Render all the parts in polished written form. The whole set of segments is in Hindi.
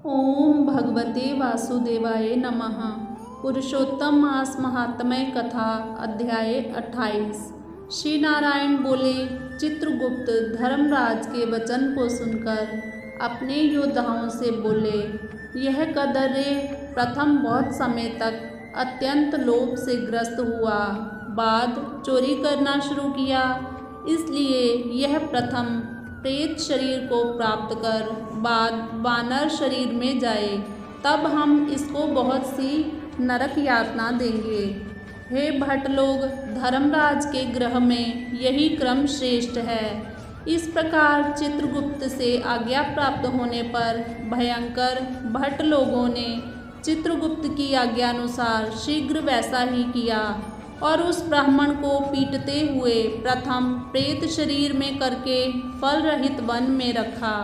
ओम भगवते वासुदेवाय नमः। पुरुषोत्तम मास महात्म्य कथा अध्याय 28। श्री नारायण बोले, चित्रगुप्त धर्मराज के वचन को सुनकर अपने योद्धाओं से बोले, यह कदर्य प्रथम बहुत समय तक अत्यंत लोभ से ग्रस्त हुआ, बाद चोरी करना शुरू किया। इसलिए यह प्रथम प्रेत शरीर को प्राप्त कर बाद वानर शरीर में जाए, तब हम इसको बहुत सी नरक यातना देंगे। हे भट्ट लोग, धर्मराज के गृह में यही क्रम श्रेष्ठ है। इस प्रकार चित्रगुप्त से आज्ञा प्राप्त होने पर भयंकर भट्ट लोगों ने चित्रगुप्त की आज्ञानुसार शीघ्र वैसा ही किया और उस ब्राह्मण को पीटते हुए प्रथम प्रेत शरीर में करके फल रहित वन में रखा।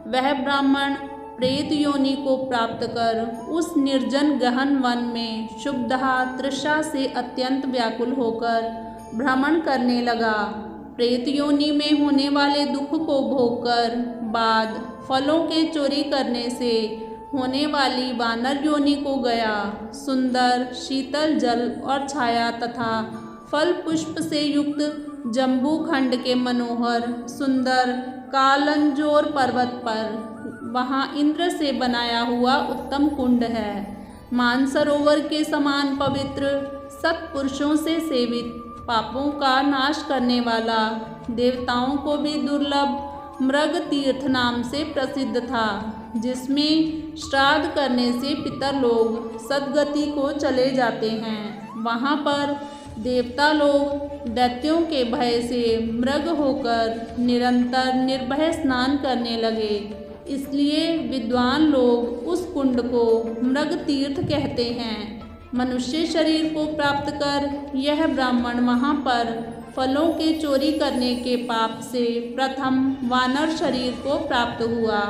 वह ब्राह्मण प्रेत योनि को प्राप्त कर उस निर्जन गहन वन में क्षुब्धा तृषा से अत्यंत व्याकुल होकर भ्रमण करने लगा। प्रेत योनि में होने वाले दुख को भोगकर बाद फलों के चोरी करने से होने वाली वानर योनि को गया। सुंदर शीतल जल और छाया तथा फल पुष्प से युक्त जम्बू खंड के मनोहर सुंदर कालंजोर पर्वत पर वहाँ इंद्र से बनाया हुआ उत्तम कुंड है। मानसरोवर के समान पवित्र सत्पुरुषों से सेवित पापों का नाश करने वाला देवताओं को भी दुर्लभ मृग तीर्थ नाम से प्रसिद्ध था, जिसमें श्राद्ध करने से पितर लोग सद्गति को चले जाते हैं। वहाँ पर देवता लोग दैत्यों के भय से मृग होकर निरंतर निर्भय स्नान करने लगे। इसलिए विद्वान लोग उस कुंड को मृग तीर्थ कहते हैं। मनुष्य शरीर को प्राप्त कर यह ब्राह्मण वहाँ पर फलों के चोरी करने के पाप से प्रथम वानर शरीर को प्राप्त हुआ।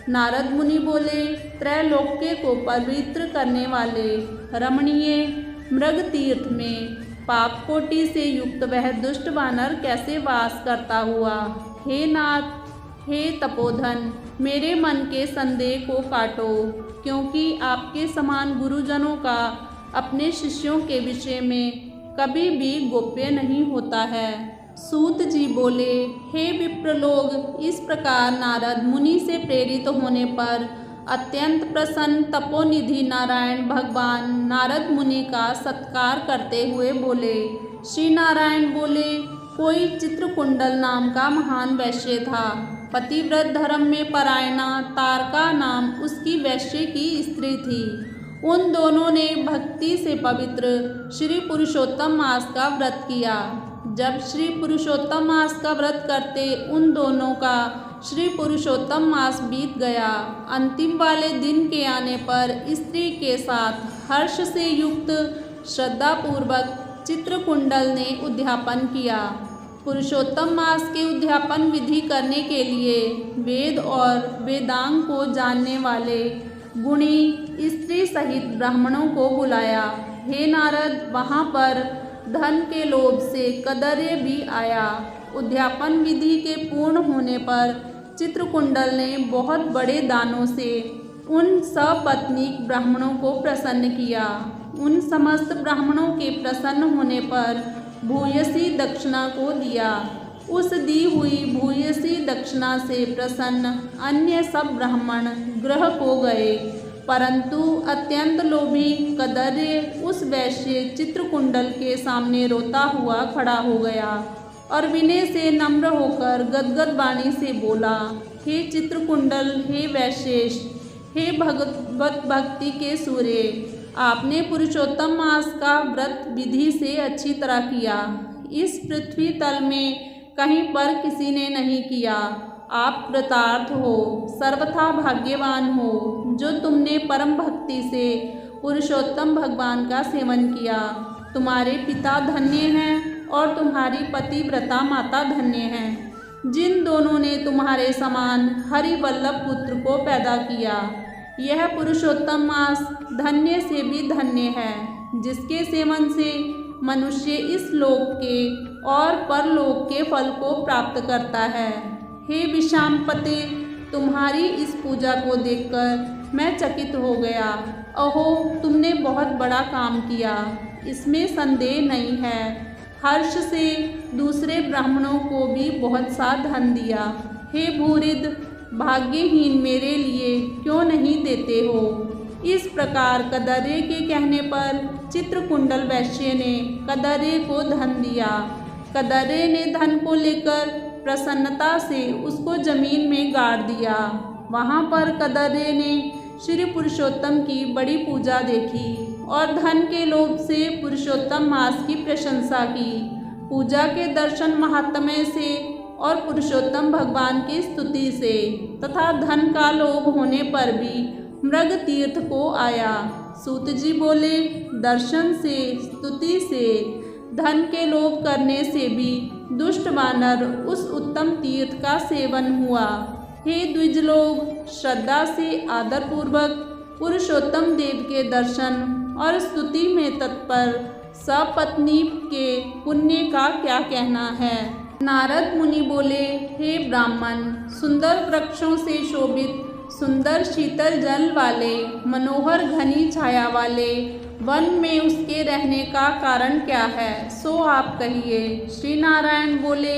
नारद मुनि बोले, त्रैलोक्य को पवित्र करने वाले रमणीय मृग तीर्थ में पाप कोटि से युक्त वह दुष्ट वानर कैसे वास करता हुआ। हे नाथ, हे तपोधन, मेरे मन के संदेह को काटो, क्योंकि आपके समान गुरुजनों का अपने शिष्यों के विषय में कभी भी गोप्य नहीं होता है। सूत जी बोले, हे विप्र लोग, इस प्रकार नारद मुनि से प्रेरित होने पर अत्यंत प्रसन्न तपोनिधि नारायण भगवान नारद मुनि का सत्कार करते हुए बोले। श्री नारायण बोले, कोई चित्रकुंडल नाम का महान वैश्य था। पतिव्रत धर्म में परायणा तारका नाम उसकी वैश्य की स्त्री थी। उन दोनों ने भक्ति से पवित्र श्री पुरुषोत्तम मास का व्रत किया। जब श्री पुरुषोत्तम मास का व्रत करते उन दोनों का श्री पुरुषोत्तम मास बीत गया। अंतिम वाले दिन के आने पर स्त्री के साथ हर्ष से युक्त श्रद्धापूर्वक चित्रकुंडल ने उद्यापन किया। पुरुषोत्तम मास के उद्यापन विधि करने के लिए वेद और वेदांग को जानने वाले गुणी स्त्री सहित ब्राह्मणों को बुलाया। हे नारद, वहाँ पर धन के लोभ से कदर्य भी आया। उद्यापन विधि के पूर्ण होने पर चित्रकुंडल ने बहुत बड़े दानों से उन सपत्नीक ब्राह्मणों को प्रसन्न किया। उन समस्त ब्राह्मणों के प्रसन्न होने पर भूयसी दक्षिणा को दिया। उस दी हुई भूयसी दक्षिणा से प्रसन्न अन्य सब ब्राह्मण गृह को गए, परंतु अत्यंत लोभी कदर्य उस वैश्य चित्रकुंडल के सामने रोता हुआ खड़ा हो गया और विनय से नम्र होकर गदगद वाणी से बोला, हे चित्रकुंडल, हे वैशेष, हे भगवत भक्ति के सूर्य, आपने पुरुषोत्तम मास का व्रत विधि से अच्छी तरह किया। इस पृथ्वी तल में कहीं पर किसी ने नहीं किया। आप कृतार्थ हो, सर्वथा भाग्यवान हो, जो तुमने परम भक्ति से पुरुषोत्तम भगवान का सेवन किया। तुम्हारे पिता धन्य हैं और तुम्हारी पतिव्रता माता धन्य हैं, जिन दोनों ने तुम्हारे समान हरिवल्लभ पुत्र को पैदा किया। यह पुरुषोत्तम मास धन्य से भी धन्य है, जिसके सेवन से मनुष्य इस लोक के और परलोक के फल को प्राप्त करता है। हे विषामपते, तुम्हारी इस पूजा को देखकर मैं चकित हो गया। अहो, तुमने बहुत बड़ा काम किया, इसमें संदेह नहीं है। हर्ष से दूसरे ब्राह्मणों को भी बहुत सा धन दिया। हे भूरिद, भाग्यहीन मेरे लिए क्यों नहीं देते हो? इस प्रकार कदर्य के कहने पर चित्रकुंडल वैश्य ने कदर्य को धन दिया। कदर्य ने धन को लेकर प्रसन्नता से उसको जमीन में गाड़ दिया। वहाँ पर कदर्य ने श्री पुरुषोत्तम की बड़ी पूजा देखी और धन के लोभ से पुरुषोत्तम मास की प्रशंसा की। पूजा के दर्शन महात्म्य से और पुरुषोत्तम भगवान की स्तुति से तथा धन का लोभ होने पर भी मृग तीर्थ को आया। सूत जी बोले, दर्शन से, स्तुति से, धन के लोभ करने से भी दुष्ट वानर उस उत्तम तीर्थ का सेवन हुआ। हे द्विज लोग, श्रद्धा से आदर पूर्वक पुरुषोत्तम देव के दर्शन और स्तुति में तत्पर सपत्नी के पुण्य का क्या कहना है। नारद मुनि बोले, हे ब्राह्मण, सुंदर वृक्षों से शोभित, सुंदर शीतल जल वाले, मनोहर घनी छाया वाले वन में उसके रहने का कारण क्या है, सो आप कहिए। श्री नारायण बोले,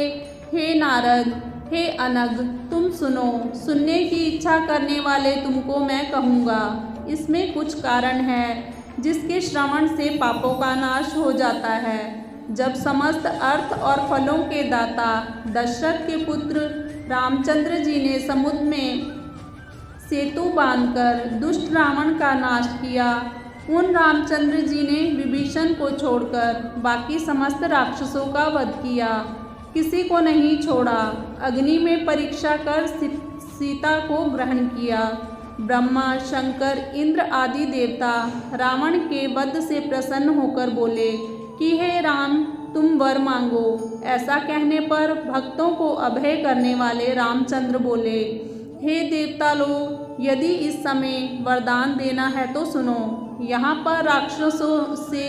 हे नारद, हे अनग, तुम सुनो। सुनने की इच्छा करने वाले तुमको मैं कहूँगा। इसमें कुछ कारण है जिसके श्रवण से पापों का नाश हो जाता है। जब समस्त अर्थ और फलों के दाता दशरथ के पुत्र रामचंद्र जी ने समुद्र में सेतु बांधकर दुष्ट रावण का नाश किया, उन रामचंद्र जी ने विभीषण को छोड़कर बाकी समस्त राक्षसों का वध किया, किसी को नहीं छोड़ा। अग्नि में परीक्षा कर सीता को ग्रहण किया। ब्रह्मा, शंकर, इंद्र आदि देवता रावण के वध से प्रसन्न होकर बोले कि हे राम, तुम वर मांगो। ऐसा कहने पर भक्तों को अभय करने वाले रामचंद्र बोले, हे देवता लोग, यदि इस समय वरदान देना है तो सुनो। यहाँ पर राक्षसों से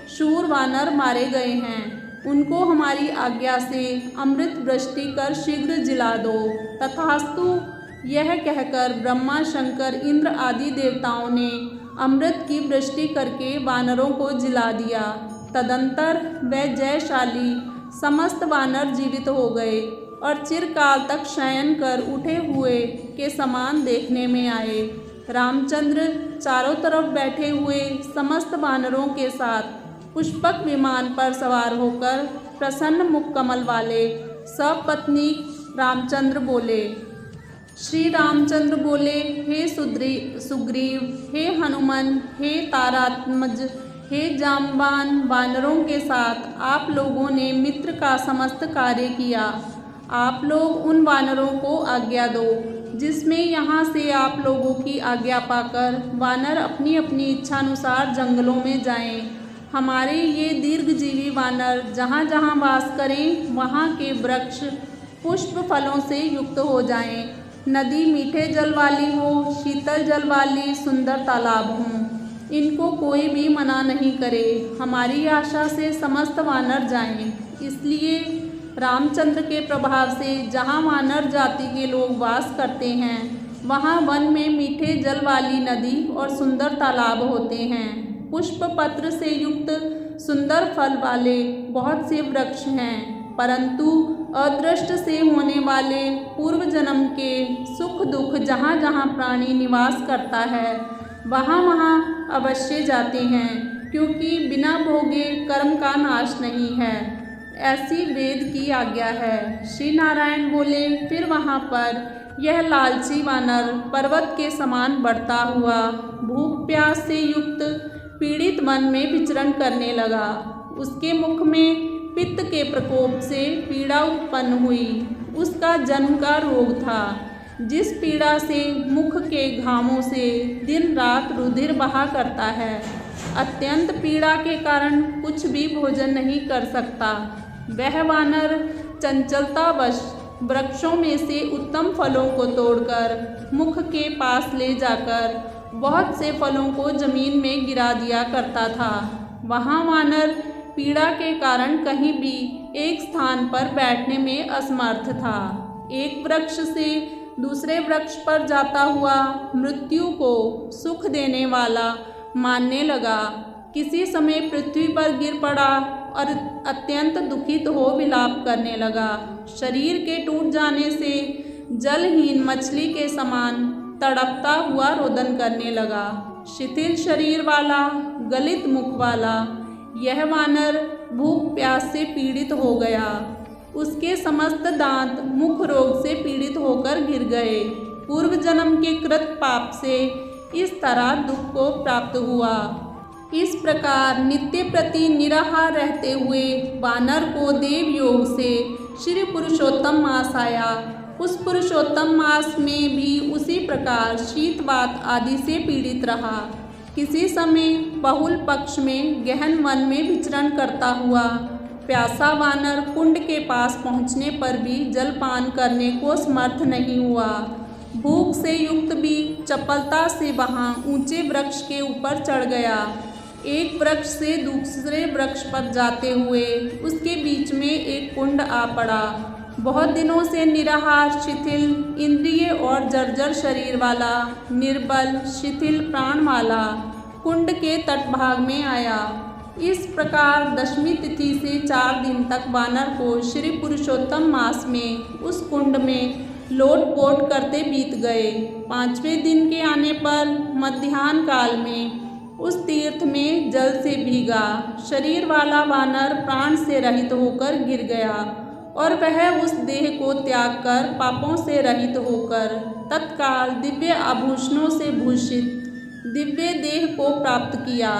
शूर वानर मारे गए हैं, उनको हमारी आज्ञा से अमृत वृष्टि कर शीघ्र जिला दो। तथास्तु। यह कहकर ब्रह्मा, शंकर, इंद्र आदि देवताओं ने अमृत की वृष्टि करके वानरों को जिला दिया। तदंतर वह जयशाली समस्त वानर जीवित हो गए और चिरकाल तक शयन कर उठे हुए के समान देखने में आए। रामचंद्र चारों तरफ बैठे हुए समस्त वानरों के साथ पुष्पक विमान पर सवार होकर प्रसन्न मुख कमल वाले सपत्नी रामचंद्र बोले। श्री रामचंद्र बोले, हे सुग्रीव, हे हनुमान, हे तारात्मज, हे जाम्बान, वानरों के साथ आप लोगों ने मित्र का समस्त कार्य किया। आप लोग उन वानरों को आज्ञा दो जिसमें यहाँ से आप लोगों की आज्ञा पाकर वानर अपनी अपनी इच्छानुसार जंगलों में जाएं। हमारे ये दीर्घजीवी वानर जहाँ जहाँ वास करें वहाँ के वृक्ष पुष्प फलों से युक्त हो जाएं। नदी मीठे जल वाली हो, शीतल जल वाली सुंदर तालाब हों, इनको कोई भी मना नहीं करे। हमारी आशा से समस्त वानर जाएं। इसलिए रामचंद्र के प्रभाव से जहाँ वानर जाति के लोग वास करते हैं वहाँ वन में मीठे जल वाली नदी और सुंदर तालाब होते हैं। पुष्प पत्र से युक्त सुंदर फल वाले बहुत से वृक्ष हैं, परंतु अदृष्ट से होने वाले पूर्व जन्म के सुख दुख जहाँ जहाँ प्राणी निवास करता है वहाँ वहाँ अवश्य जाते हैं, क्योंकि बिना भोगे कर्म का नाश नहीं है। ऐसी वेद की आज्ञा है। श्री नारायण बोले, फिर वहाँ पर यह लालची वानर पर्वत के समान बढ़ता हुआ भूख प्यास से युक्त पीड़ित मन में विचरण करने लगा। उसके मुख में पित्त के प्रकोप से पीड़ा उत्पन्न हुई। उसका जन्म का रोग था, जिस पीड़ा से मुख के घावों से दिन रात रुधिर बहा करता है। अत्यंत पीड़ा के कारण कुछ भी भोजन नहीं कर सकता। वह वानर चंचलतावश वृक्षों में से उत्तम फलों को तोड़कर मुख के पास ले जाकर बहुत से फलों को जमीन में गिरा दिया करता था। वहाँ वानर पीड़ा के कारण कहीं भी एक स्थान पर बैठने में असमर्थ था। एक वृक्ष से दूसरे वृक्ष पर जाता हुआ मृत्यु को सुख देने वाला मानने लगा। किसी समय पृथ्वी पर गिर पड़ा और अत्यंत दुखित हो विलाप करने लगा। शरीर के टूट जाने से जलहीन मछली के समान तड़पता हुआ रोदन करने लगा। शिथिल शरीर वाला, गलित मुख वाला यह वानर भूख प्यास से पीड़ित हो गया। उसके समस्त दांत मुख रोग से पीड़ित होकर गिर गए। पूर्व जन्म के कृत पाप से इस तरह दुख को प्राप्त हुआ। इस प्रकार नित्य प्रति निराहार रहते हुए वानर को देव योग से श्री पुरुषोत्तम मास आया। उस पुरुषोत्तम मास में भी उसी प्रकार शीत वात आदि से पीड़ित रहा। किसी समय बहुल पक्ष में गहन वन में विचरण करता हुआ प्यासा वानर कुंड के पास पहुँचने पर भी जलपान करने को समर्थ नहीं हुआ। भूख से युक्त भी चपलता से वहाँ ऊंचे वृक्ष के ऊपर चढ़ गया। एक वृक्ष से दूसरे वृक्ष पर जाते हुए उसके बीच में एक कुंड आ पड़ा। बहुत दिनों से निराहार, शिथिल इंद्रिय और जर्जर शरीर वाला, निर्बल शिथिल प्राण वाला कुंड के तटभाग में आया। इस प्रकार दशमी तिथि से 4 दिन तक वानर को श्री पुरुषोत्तम मास में उस कुंड में लोटपोट करते बीत गए। 5वें दिन के आने पर मध्याह्न काल में उस तीर्थ में जल से भीगा शरीर वाला वानर प्राण से रहित होकर गिर गया और वह उस देह को त्याग कर पापों से रहित होकर तत्काल दिव्य आभूषणों से भूषित दिव्य देह को प्राप्त किया,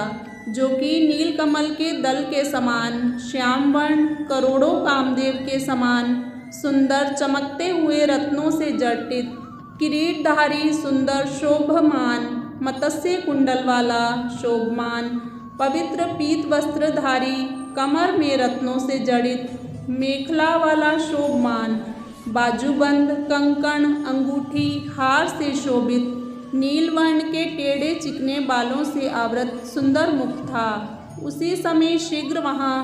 जो कि नीलकमल के दल के समान श्याम वर्ण, करोड़ों कामदेव के समान सुंदर चमकते हुए रत्नों से जटित, किरीटधारी, सुंदर शोभमान, मत्स्य कुंडल वाला, शोभमान, पवित्र पीत वस्त्रधारी, कमर में रत्नों से जड़ित, मेखला वाला शोभमान, बाजूबंद, कंकण, अंगूठी, हार से शोभित, नीलवर्ण के टेढ़े चिकने बालों से आवृत सुंदर मुख था। उसी समय शीघ्र वहाँ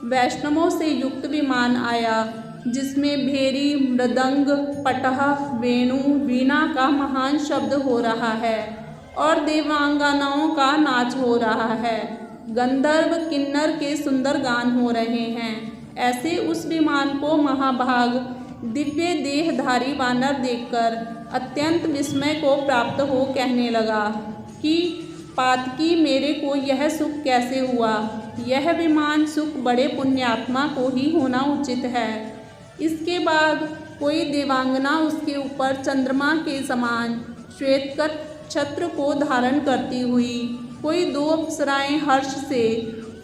वैष्णवों से युक्त विमान आया, जिसमें भेरी, मृदंग, पटह, वेणु, वीणा का महान शब्द हो रहा है और देवांगनाओं का नाच हो रहा है। गंधर्व किन्नर के सुंदर गान हो रहे हैं। ऐसे उस विमान को महाभाग दिव्य देहधारी वानर देखकर अत्यंत विस्मय को प्राप्त हो कहने लगा कि पातकी, मेरे को यह सुख कैसे हुआ? यह विमान सुख बड़े पुण्यात्मा को ही होना उचित है। इसके बाद कोई देवांगना उसके ऊपर चंद्रमा के समान श्वेतकट छत्र को धारण करती हुई, कोई 2 अप्सराएं हर्ष से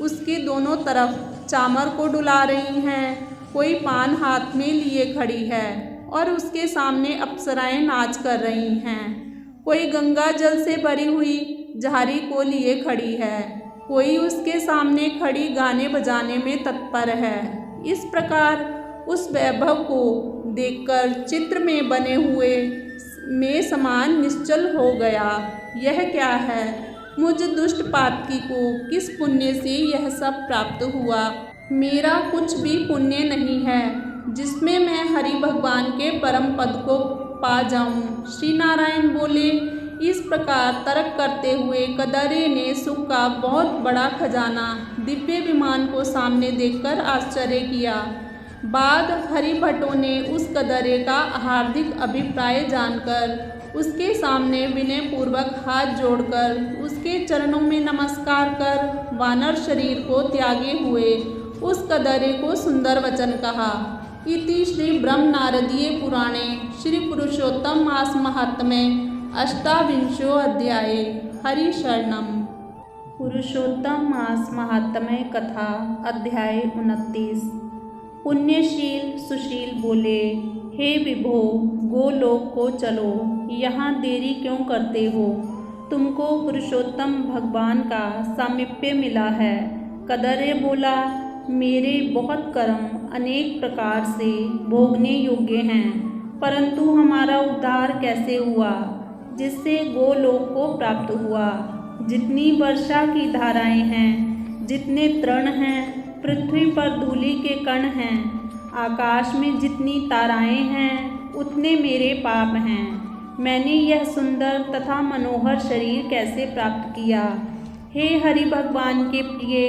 उसके दोनों तरफ चामर को डुला रही हैं, कोई पान हाथ में लिए खड़ी है और उसके सामने अप्सराएं नाच कर रही हैं, कोई गंगा जल से भरी हुई झारी को लिए खड़ी है, कोई उसके सामने खड़ी गाने बजाने में तत्पर है। इस प्रकार उस वैभव को देखकर चित्र में बने हुए में समान निश्चल हो गया। यह क्या है? मुझ दुष्ट पातकी को किस पुण्य से यह सब प्राप्त हुआ? मेरा कुछ भी पुण्य नहीं है जिसमें मैं हरि भगवान के परम पद को पा जाऊं। श्री नारायण बोले। इस प्रकार तर्क करते हुए कदरे ने सुख का बहुत बड़ा खजाना दिव्य विमान को सामने देखकर आश्चर्य किया। बाद हरिभट्टों ने उस कदरे का हार्दिक अभिप्राय जानकर उसके सामने विनय पूर्वक हाथ जोड़कर उसके चरणों में नमस्कार कर वानर शरीर को त्यागे हुए उस कदरे को सुंदर वचन कहा। इति श्री ब्रह्म नारदीय पुराणे श्री पुरुषोत्तम मास महात्म्ये अष्टाविंशो अध्याय। हरि शरणम। पुरुषोत्तम मास महात्म्य कथा अध्याय 29। पुण्यशील सुशील बोले, हे विभो, गोलोक को चलो, यहाँ देरी क्यों करते हो? तुमको पुरुषोत्तम भगवान का सामीप्य मिला है। कदरे बोला, मेरे बहुत कर्म अनेक प्रकार से भोगने योग्य हैं, परंतु हमारा उद्धार कैसे हुआ जिससे गोलोक को प्राप्त हुआ? जितनी वर्षा की धाराएं हैं, जितने तृण हैं, पृथ्वी पर धूलि के कण हैं, आकाश में जितनी ताराएं हैं, उतने मेरे पाप हैं। मैंने यह सुंदर तथा मनोहर शरीर कैसे प्राप्त किया? हे हरि भगवान के प्रिय,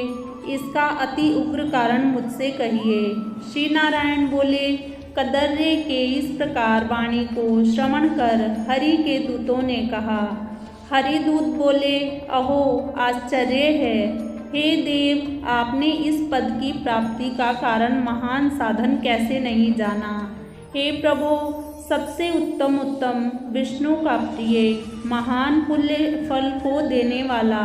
इसका अति उग्र कारण मुझसे कहिए। श्री नारायण बोले, कदर्य के इस प्रकार वाणी को श्रवण कर हरि के दूतों ने कहा। हरिदूत बोले, अहो आश्चर्य है, हे देव, आपने इस पद की प्राप्ति का कारण महान साधन कैसे नहीं जाना? हे प्रभु, सबसे उत्तम विष्णु का प्रिय, महान पुण्य फल को देने वाला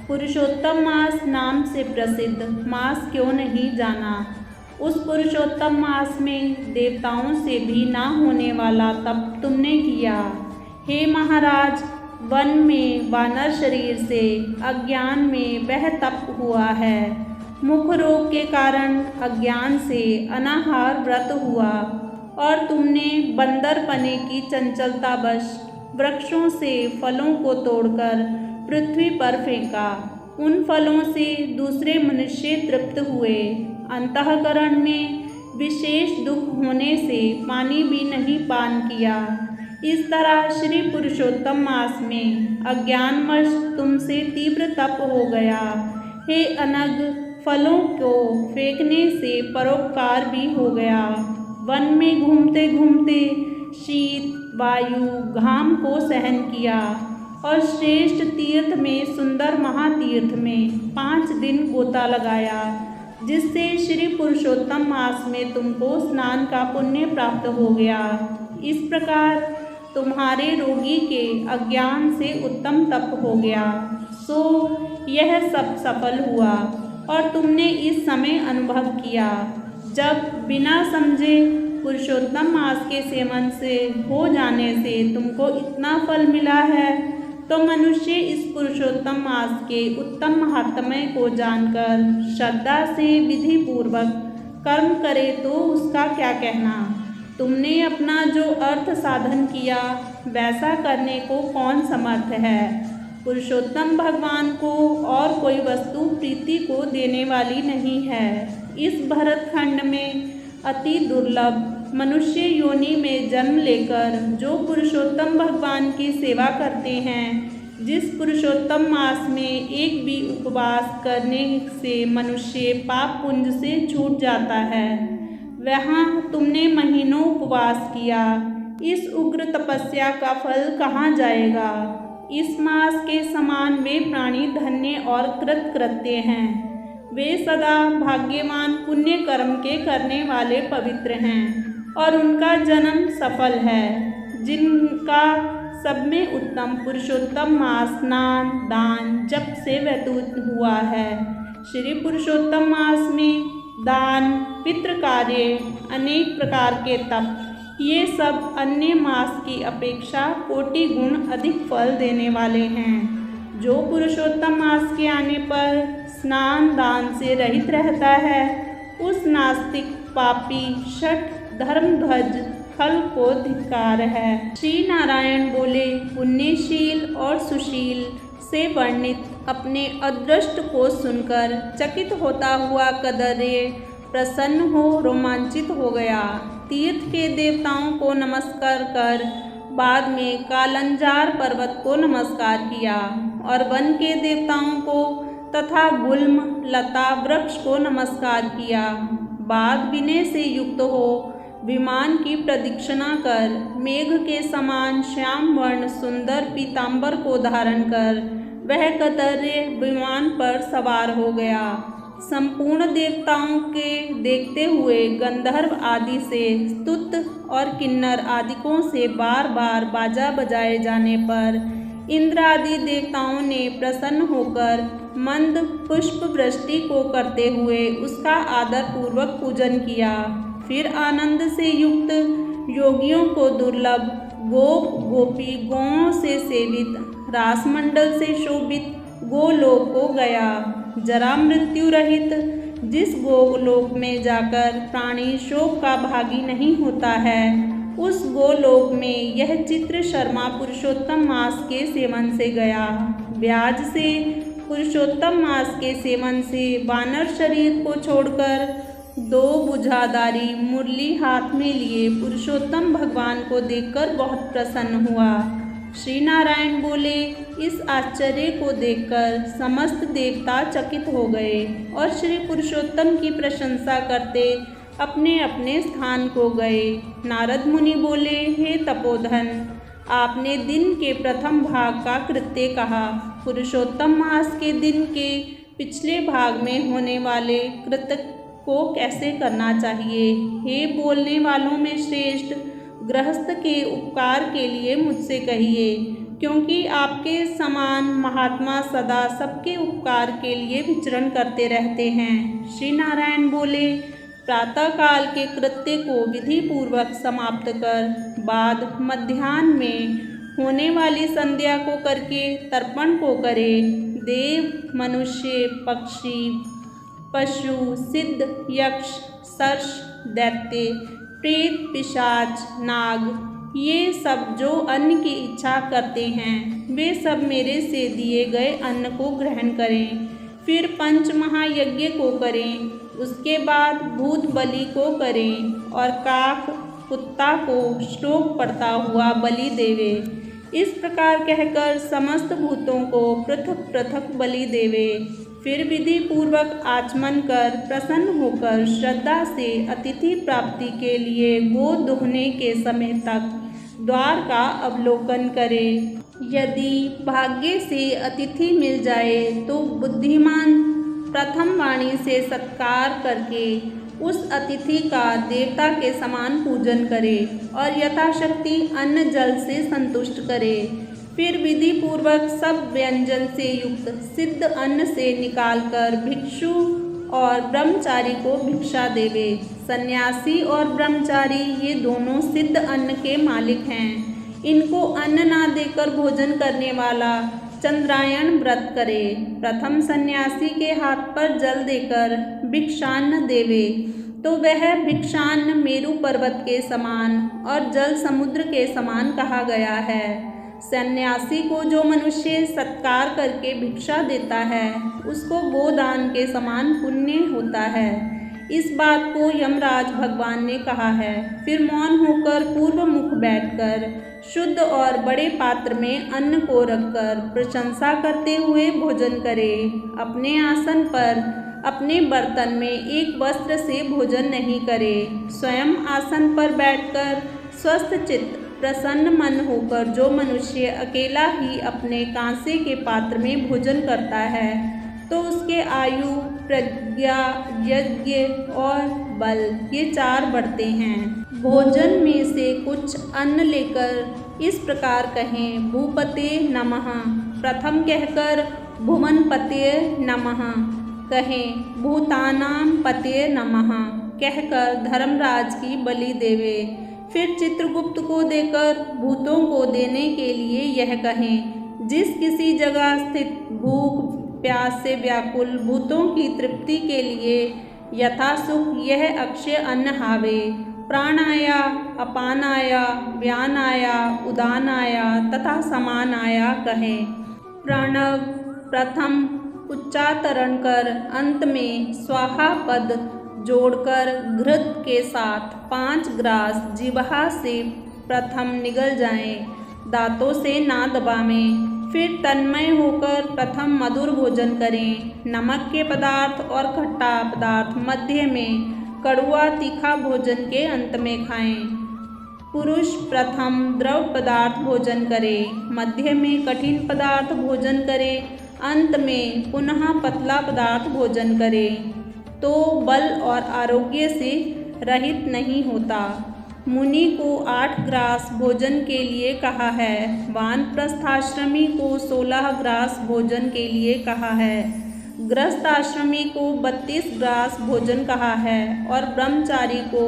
पुरुषोत्तम मास नाम से प्रसिद्ध मास क्यों नहीं जाना? उस पुरुषोत्तम मास में देवताओं से भी ना होने वाला तप तुमने किया। हे महाराज, वन में वानर शरीर से अज्ञान में वह तप हुआ है। मुख रोग के कारण अज्ञान से अनाहार व्रत हुआ और तुमने बंदरपने की चंचलतावश वृक्षों से फलों को तोड़कर पृथ्वी पर फेंका। उन फलों से दूसरे मनुष्य तृप्त हुए। अंतःकरण में विशेष दुख होने से पानी भी नहीं पान किया। इस तरह श्री पुरुषोत्तम मास में अज्ञानवश तुमसे तीव्र तप हो गया। हे अनग, फलों को फेंकने से परोपकार भी हो गया। वन में घूमते घूमते शीत, वायु, घाम को सहन किया और श्रेष्ठ तीर्थ में सुंदर महातीर्थ में 5 दिन गोता लगाया, जिससे श्री पुरुषोत्तम मास में तुमको स्नान का पुण्य प्राप्त हो गया। इस प्रकार तुम्हारे रोगी के अज्ञान से उत्तम तप हो गया। सो यह सब सफल हुआ और तुमने इस समय अनुभव किया, जब बिना समझे पुरुषोत्तम मास के सेवन से हो जाने से तुमको इतना फल मिला है, तो मनुष्य इस पुरुषोत्तम मास के उत्तम महात्म्य को जानकर श्रद्धा से विधि पूर्वक कर्म करे तो उसका क्या कहना? तुमने अपना जो अर्थ साधन किया वैसा करने को कौन समर्थ है? पुरुषोत्तम भगवान को और कोई वस्तु प्रीति को देने वाली नहीं है। इस भरतखंड में अति दुर्लभ मनुष्य योनि में जन्म लेकर जो पुरुषोत्तम भगवान की सेवा करते हैं, जिस पुरुषोत्तम मास में एक भी उपवास करने से मनुष्य पाप पुंज से छूट जाता है, वहाँ तुमने महीनों उपवास किया। इस उग्र तपस्या का फल कहाँ जाएगा? इस मास के समान वे प्राणी धन्य और कृतकृत्य हैं। वे सदा भाग्यवान पुण्य कर्म के करने वाले पवित्र हैं और उनका जन्म सफल है, जिनका सब में उत्तम पुरुषोत्तम मास स्नान, दान, जप से व्यतीत हुआ है। श्री पुरुषोत्तम मास में दान, पितृ कार्य, अनेक प्रकार के तप, ये सब अन्य मास की अपेक्षा कोटि गुण अधिक फल देने वाले हैं। जो पुरुषोत्तम मास के आने पर स्नान दान से रहित रहता है, उस नास्तिक पापी शठ धर्मध्वज खल को धिक्कार है। श्री नारायण बोले, पुण्यशील और सुशील से वर्णित अपने अदृष्ट को सुनकर चकित होता हुआ कदर्य प्रसन्न हो रोमांचित हो गया। तीर्थ के देवताओं को नमस्कार कर बाद में कालंजार पर्वत को नमस्कार किया और वन के देवताओं को तथा गुल्म, लता, वृक्ष को नमस्कार किया। बाद विनय से युक्त हो विमान की प्रदक्षिणा कर मेघ के समान श्याम वर्ण सुंदर पीतांबर को धारण कर वह कदर्य विमान पर सवार हो गया। संपूर्ण देवताओं के देखते हुए गंधर्व आदि से स्तुत और किन्नर आदिकों से बार बार बाजा बजाए जाने पर इंद्र आदि देवताओं ने प्रसन्न होकर मंद पुष्प वृष्टि को करते हुए उसका आदर पूर्वक पूजन किया। फिर आनंद से युक्त योगियों को दुर्लभ गोप गोपी गौओं से सेवित रासमंडल से शोभित गोलोक को गया। जरा मृत्यु रहित जिस गोलोक में जाकर प्राणी शोक का भागी नहीं होता है, उस गोलोक में यह चित्र शर्मा पुरुषोत्तम मास के सेवन से गया। ब्याज से पुरुषोत्तम मास के सेवन से वानर शरीर को छोड़कर 2 बुझादारी मुरली हाथ में लिए पुरुषोत्तम भगवान को देखकर बहुत प्रसन्न हुआ। श्री नारायण बोले, इस आश्चर्य को देखकर समस्त देवता चकित हो गए और श्री पुरुषोत्तम की प्रशंसा करते अपने अपने स्थान को गए। नारद मुनि बोले, हे तपोधन, आपने दिन के प्रथम भाग का कृत्य कहा। पुरुषोत्तम मास के दिन के पिछले भाग में होने वाले कृत्य को कैसे करना चाहिए? हे बोलने वालों में श्रेष्ठ, गृहस्थ के उपकार के लिए मुझसे कहिए, क्योंकि आपके समान महात्मा सदा सबके उपकार के लिए विचरण करते रहते हैं। श्री नारायण बोले, प्रातःकाल के कृत्य को विधि पूर्वक समाप्त कर बाद मध्याह्न में होने वाली संध्या को करके तर्पण को करे। देव, मनुष्य, पक्षी, पशु, सिद्ध, यक्ष, सर्ष, दैत्य, प्रेत, पिशाच, नाग, ये सब जो अन्न की इच्छा करते हैं वे सब मेरे से दिए गए अन्न को ग्रहण करें। फिर पंच महायज्ञ को करें। उसके बाद भूत बलि को करें और काक, कुत्ता को श्लोक पढ़ता हुआ बलि देवे। इस प्रकार कहकर समस्त भूतों को पृथक पृथक बलि देवे। फिर विधि पूर्वक आचमन कर प्रसन्न होकर श्रद्धा से अतिथि प्राप्ति के लिए गो दुहने के समय तक द्वार का अवलोकन करे। यदि भाग्य से अतिथि मिल जाए तो बुद्धिमान प्रथम वाणी से सत्कार करके उस अतिथि का देवता के समान पूजन करे और यथाशक्ति अन्न जल से संतुष्ट करे। फिर विधि पूर्वक सब व्यंजन से युक्त सिद्ध अन्न से निकालकर भिक्षु और ब्रह्मचारी को भिक्षा देवे। सन्यासी और ब्रह्मचारी ये दोनों सिद्ध अन्न के मालिक हैं। इनको अन्न ना देकर भोजन करने वाला चंद्रायण व्रत करे। प्रथम सन्यासी के हाथ पर जल देकर भिक्षान्न देवे तो वह भिक्षान्न मेरु पर्वत के समान और जल समुद्र के समान कहा गया है। सन्यासी को जो मनुष्य सत्कार करके भिक्षा देता है उसको गोदान के समान पुण्य होता है। इस बात को यमराज भगवान ने कहा है। फिर मौन होकर पूर्व मुख बैठकर शुद्ध और बड़े पात्र में अन्न को रखकर प्रशंसा करते हुए भोजन करे। अपने आसन पर अपने बर्तन में एक वस्त्र से भोजन नहीं करे। स्वयं आसन पर बैठकर स्वस्थ चित्त प्रसन्न मन होकर जो मनुष्य अकेला ही अपने कांसे के पात्र में भोजन करता है तो उसके आयु, प्रज्ञा, यज्ञ और बल ये 4 बढ़ते हैं। भोजन में से कुछ अन्न लेकर इस प्रकार कहें, भूपते नमः। प्रथम कहकर भुवनपते नमः कहें, भूतानां पते नमः कहकर धर्मराज की बलि देवे। फिर चित्रगुप्त को देकर भूतों को देने के लिए यह कहें, जिस किसी जगह स्थित भूख प्यास से व्याकुल भूतों की तृप्ति के लिए यथासुख यह अक्षय अन्न हावे। प्राणाया, अपानाया, व्यानाया, उदानाया तथा समानाया कहें। प्रणव प्रथम उच्चारण कर अंत में स्वाहा पद जोड़कर घृत के साथ 5 ग्रास जिह्वा से प्रथम निगल जाएं, दांतों से ना दबावें। फिर तन्मय होकर प्रथम मधुर भोजन करें। नमक के पदार्थ और खट्टा पदार्थ मध्य में, कड़वा तीखा भोजन के अंत में खाएं। पुरुष प्रथम द्रव पदार्थ भोजन करे, मध्य में कठिन पदार्थ भोजन करे, अंत में पुनः पतला पदार्थ भोजन करे तो बल और आरोग्य से रहित नहीं होता। मुनि को 8 ग्रास भोजन के लिए कहा है। वानप्रस्थाश्रमी को 16 ग्रास भोजन के लिए कहा है। गृहस्थ आश्रमी को 32 ग्रास भोजन कहा है और ब्रह्मचारी को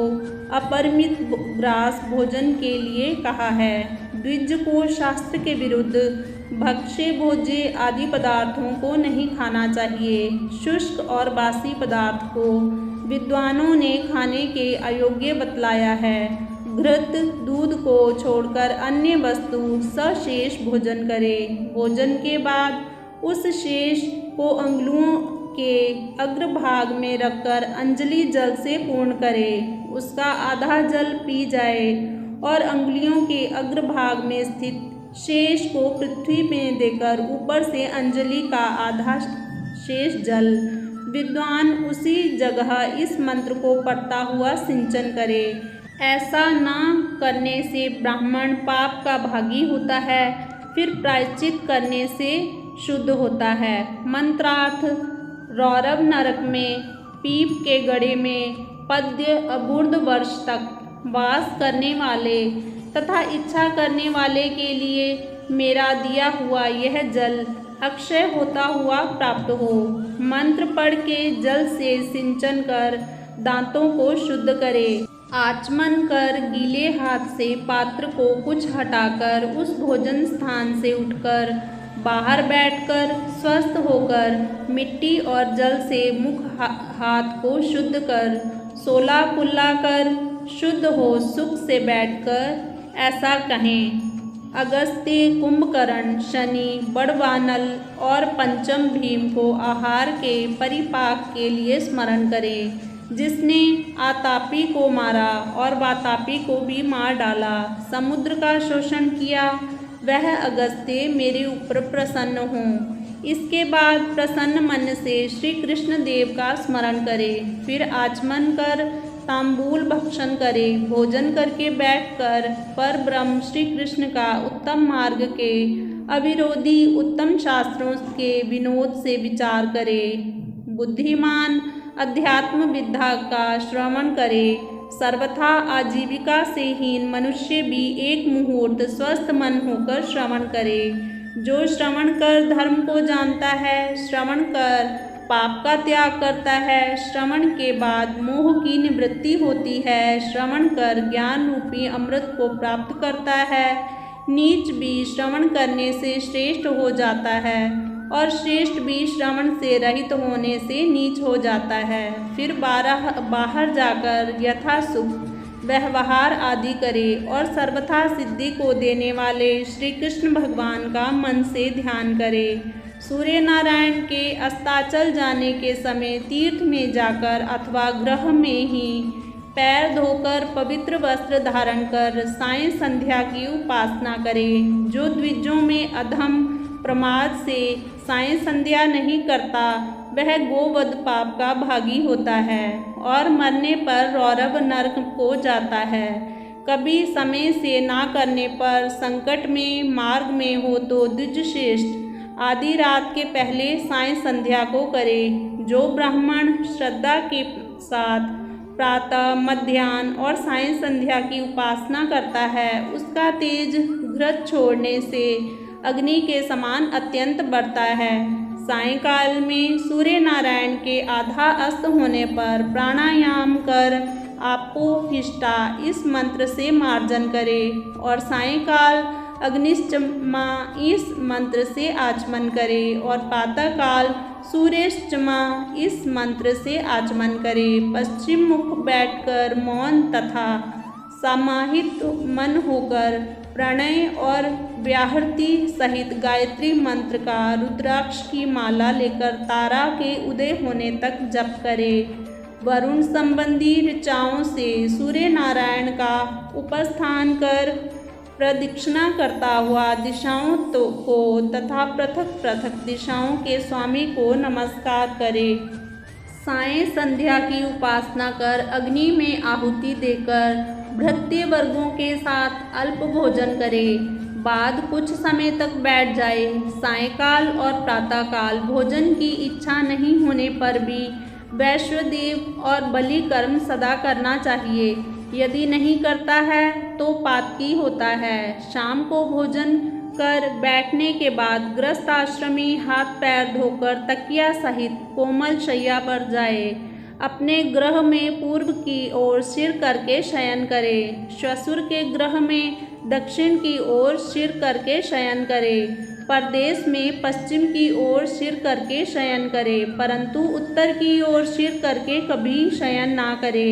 अपरिमित ग्रास भोजन के लिए कहा है। द्विज को शास्त्र के विरुद्ध भक्ष्य भोज्य आदि पदार्थों को नहीं खाना चाहिए। शुष्क और बासी पदार्थ को विद्वानों ने खाने के अयोग्य बतलाया है। घृत दूध को छोड़कर अन्य वस्तु सशेष भोजन करे। भोजन के बाद उस शेष को के अग्रभाग में रखकर अंजलि जल से पूर्ण करे। उसका आधा जल पी जाए और अंगुलियों के अग्रभाग में स्थित शेष को पृथ्वी में देकर ऊपर से अंजलि का आधा शेष जल विद्वान उसी जगह इस मंत्र को पढ़ता हुआ सिंचन करे। ऐसा न करने से ब्राह्मण पाप का भागी होता है, फिर प्रायश्चित करने से शुद्ध होता है। मंत्रार्थ: रौरव नरक में पीप के गड़े में पद्य अबूर्ध वर्ष तक वास करने वाले तथा इच्छा करने वाले के लिए मेरा दिया हुआ यह जल अक्षय होता हुआ प्राप्त हो। मंत्र पढ़ के जल से सिंचन कर दांतों को शुद्ध करे। आचमन कर गीले हाथ से पात्र को कुछ हटाकर उस भोजन स्थान से उठकर बाहर बैठकर स्वस्थ होकर मिट्टी और जल से मुख हाथ को शुद्ध कर सोला कुल्ला कर शुद्ध हो सुख से बैठकर ऐसा कहें: अगस्त्य, कुंभकर्ण, शनि, बड़वानल और पंचम भीम को आहार के परिपाक के लिए स्मरण करें। जिसने आतापी को मारा और वातापी को भी मार डाला, समुद्र का शोषण किया, वह अगस्त्य मेरे ऊपर प्रसन्न हों। इसके बाद प्रसन्न मन से श्री कृष्ण देव का स्मरण करे। फिर आचमन कर तांबूल भक्षण करे। भोजन करके बैठकर पर ब्रह्म श्री कृष्ण का उत्तम मार्ग के अविरोधी उत्तम शास्त्रों के विनोद से विचार करे। बुद्धिमान अध्यात्म विद्या का श्रवण करे। सर्वथा आजीविका से हीन मनुष्य भी एक मुहूर्त स्वस्थ मन होकर श्रवण करे। जो श्रवण कर धर्म को जानता है, श्रवण कर पाप का त्याग करता है, श्रवण के बाद मोह की निवृत्ति होती है, श्रवण कर ज्ञान रूपी अमृत को प्राप्त करता है, नीच भी श्रवण करने से श्रेष्ठ हो जाता है और श्रेष्ठ भी श्रवण से रहित होने से नीच हो जाता है। फिर बाहर जाकर यथासुख व्यवहार आदि करे और सर्वथा सिद्धि को देने वाले श्री कृष्ण भगवान का मन से ध्यान करे। सूर्य नारायण के अस्ताचल जाने के समय तीर्थ में जाकर अथवा गृह में ही पैर धोकर पवित्र वस्त्र धारण कर सायं संध्या की उपासना करे। जो द्विजों में अधम प्रमाद से सायं संध्या नहीं करता, वह गोवध पाप का भागी होता है और मरने पर रौरव नरक को जाता है। कभी समय से ना करने पर संकट में मार्ग में हो तो द्विजश्रेष्ठ आधी रात के पहले सायं संध्या को करे। जो ब्राह्मण श्रद्धा के साथ प्रातः, मध्याह्न और सायं संध्या की उपासना करता है, उसका तेज घृत छोड़ने से अग्नि के समान अत्यंत बढ़ता है। सायंकाल में सूर्य नारायण के आधा अस्त होने पर प्राणायाम कर आपोहिष्टा इस मंत्र से मार्जन करे और सायंकाल अग्निश्चमा इस मंत्र से आचमन करे और प्रातःकाल सूर्यश्चमा इस मंत्र से आचमन करे। पश्चिम मुख बैठकर मौन तथा समाहित मन होकर प्रणय और व्याहृति सहित गायत्री मंत्र का रुद्राक्ष की माला लेकर तारा के उदय होने तक जप करे। वरुण संबंधी ऋचाओं से सूर्य नारायण का उपस्थान कर प्रदक्षिणा करता हुआ दिशाओं को तथा पृथक पृथक दिशाओं के स्वामी को नमस्कार करे। सायं संध्या की उपासना कर अग्नि में आहुति देकर भृत्य वर्गों के साथ अल्प भोजन करे। बाद कुछ समय तक बैठ जाए। सायंकाल और प्रातःकाल भोजन की इच्छा नहीं होने पर भी वैश्वदेव और बलि कर्म सदा करना चाहिए। यदि नहीं करता है तो पातकी होता है। शाम को भोजन कर बैठने के बाद गृहस्थ आश्रमी हाथ पैर धोकर तकिया सहित कोमल शैया पर जाए। अपने गृह में पूर्व की ओर सिर करके शयन करे। श्वशुर के गृह में दक्षिण की ओर सिर करके शयन करे। परदेश में पश्चिम की ओर सिर करके शयन करे, परंतु उत्तर की ओर सिर करके कभी शयन ना करे।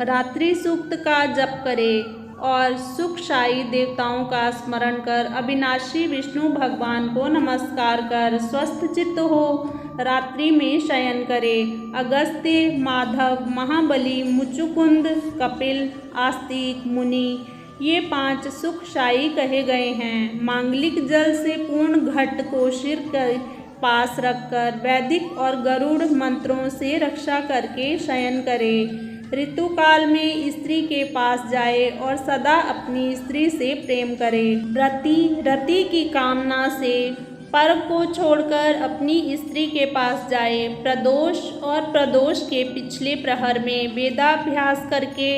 रात्रि सूक्त का जप करे। और सुखशायी देवताओं का स्मरण कर, अविनाशी विष्णु भगवान को नमस्कार कर स्वस्थ चित्त हो रात्रि में शयन करे। अगस्त्य, माधव, महाबली, मुचुकुंद, कपिल, आस्तिक, मुनि ये 5 सुखशायी कहे गए हैं। मांगलिक जल से पूर्ण घट को सिर के पास रखकर वैदिक और गरुड़ मंत्रों से रक्षा करके शयन करे। ऋतुकाल में स्त्री के पास जाए और सदा अपनी स्त्री से प्रेम करे। रति की कामना से पर्व को छोड़कर अपनी स्त्री के पास जाए। प्रदोष और प्रदोष के पिछले प्रहर में वेदाभ्यास करके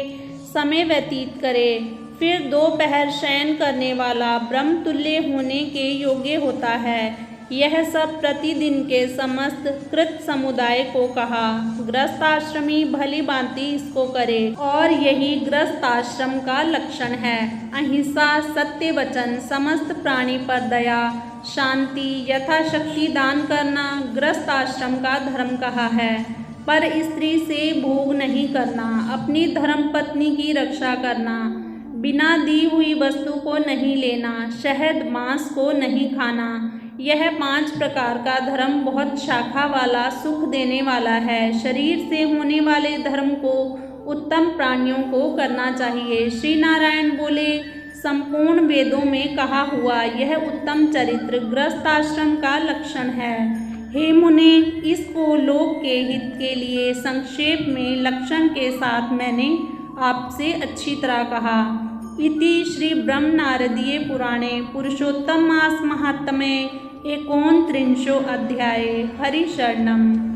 समय व्यतीत करे। फिर दोपहर शयन करने वाला ब्रह्मतुल्य होने के योग्य होता है। यह सब प्रतिदिन के समस्त कृत समुदाय को कहा। गृहस्थाश्रमी भली भांति इसको करे और यही गृहस्थाश्रम का लक्षण है। अहिंसा, सत्य वचन, समस्त प्राणी पर दया, शांति, यथाशक्ति दान करना गृहस्थाश्रम का धर्म कहा है। पर स्त्री से भोग नहीं करना, अपनी धर्मपत्नी की रक्षा करना, बिना दी हुई वस्तु को नहीं लेना, शहद मांस को नहीं खाना। यह 5 प्रकार का धर्म बहुत शाखा वाला, सुख देने वाला है। शरीर से होने वाले धर्म को उत्तम प्राणियों को करना चाहिए। श्री नारायण बोले, संपूर्ण वेदों में कहा हुआ यह उत्तम चरित्र गृहस्थाश्रम का लक्षण है। हे मुने, इसको लोक के हित के लिए संक्षेप में लक्षण के साथ मैंने आपसे अच्छी तरह कहा। इति श्री ब्रह्म नारदीय पुराणे पुरुषोत्तम मास महात्म्ये 39 अध्याये। हरि शरणम।